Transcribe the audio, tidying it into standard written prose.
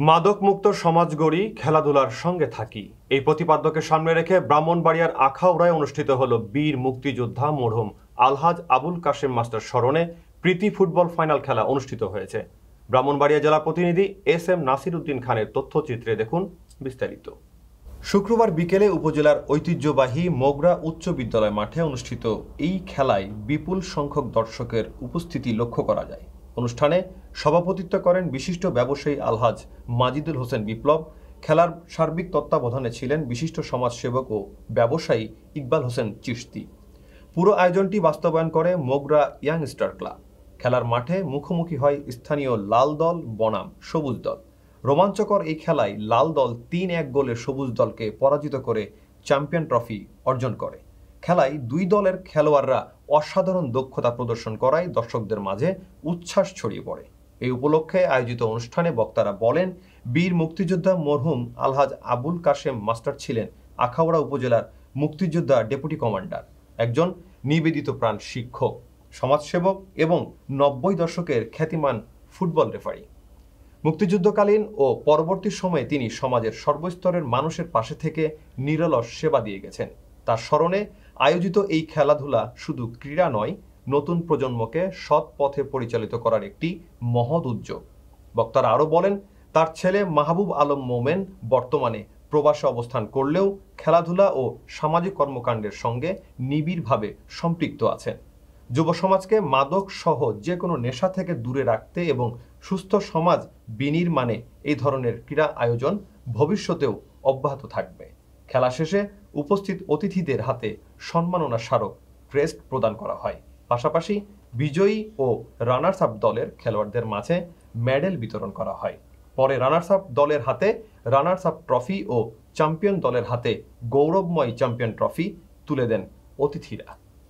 মাদকমুক্ত সমাজ গড়ি, খেলাধুলার সঙ্গে থাকি, এই প্রতিপাদ্যকে সামনে রেখে ব্রাহ্মণবাড়িয়ার আখাউড়ায় অনুষ্ঠিত হলো বীর মুক্তিযোদ্ধা মরহুম আলহাজ আবুল কাশেম মাস্টার স্মরণে প্রীতি ফুটবল ফাইনাল খেলা অনুষ্ঠিত হয়েছে। ব্রাহ্মণবাড়িয়া জেলা প্রতিনিধি এস.এম. নাসির উদ্দিন খানের তথ্যচিত্রে দেখুন বিস্তারিত। শুক্রবার বিকেলে উপজেলার ঐতিহ্যবাহী মোগরা উচ্চ বিদ্যালয় মাঠে অনুষ্ঠিত এই খেলায় বিপুল সংখ্যক দর্শকের উপস্থিতি লক্ষ্য করা যায়। অনুষ্ঠানে সভাপতিত্ব করেন বিশিষ্ট ব্যবসায়ী আলহাজ মাজিদুল হোসেন বিপ্লব। খেলার সার্বিক তত্ত্বাবধানে ছিলেন বিশিষ্ট সমাজসেবক ও ব্যবসায়ী ইকবাল হোসেন চিশতি। পুরো আয়োজনটি বাস্তবায়ন করে মোগরা ইয়াংস্টার ক্লাব। খেলার মাঠে মুখোমুখি হয় স্থানীয় লাল দল বনাম সবুজ দল। রোমাঞ্চকর এই খেলায় লাল দল ৩-১ গোলে সবুজ দলকে পরাজিত করে চ্যাম্পিয়ন ট্রফি অর্জন করে। খেলায় দুই দলের খেলোয়াড়রা অসাধারণ দক্ষতা প্রদর্শন করায় দর্শকদের মাঝে উচ্ছ্বাস ছড়িয়ে পড়ে। এই উপলক্ষে আয়োজিত অনুষ্ঠানে বক্তারা বলেন, বীর মুক্তিযোদ্ধা মরহুম আলহাজ আবুল কাশেম মাস্টার ছিলেন আখাউড়া উপজেলার মুক্তিযোদ্ধা ডেপুটি কমান্ডার, একজন নিবেদিত প্রাণ শিক্ষক, সমাজসেবক এবং ৯০ দশকের খ্যাতিমান ফুটবল রেফারি। মুক্তিযুদ্ধকালীন ও পরবর্তী সময়ে তিনি সমাজের সর্বস্তরের মানুষের পাশে থেকে নিরলস সেবা দিয়ে গেছেন। তার স্মরণে আয়োজিত এই খেলাধুলা শুধু ক্রীড়া নয়, নতুন প্রজন্মকে সৎ পথে পরিচালিত করার একটি মহৎ উদ্যোগ। বক্তারা আরও বলেন, তার ছেলে মাহবুব আলম মোমেন বর্তমানে প্রবাসে অবস্থান করলেও খেলাধুলা ও সামাজিক কর্মকাণ্ডের সঙ্গে নিবিড়ভাবে সম্পৃক্ত আছেন। যুব সমাজকে মাদক সহ যে কোনো নেশা থেকে দূরে রাখতে এবং সুস্থ সমাজ বিনির্মাণে এই ধরনের ক্রীড়া আয়োজন ভবিষ্যতেও অব্যাহত থাকবে। খেলা শেষে উপস্থিত অতিথিদের হাতে সম্মাননা স্মারক ক্রেস্ট প্রদান করা হয়। পাশাপাশি বিজয়ী ও রানার্স আপ দলের খেলোয়াড়দের মাঝে মেডেল বিতরণ করা হয়। পরে রানার্স আপ দলের হাতে রানার্স আপ ট্রফি ও চ্যাম্পিয়ন দলের হাতে গৌরবময় চ্যাম্পিয়ন ট্রফি তুলে দেন অতিথিরা।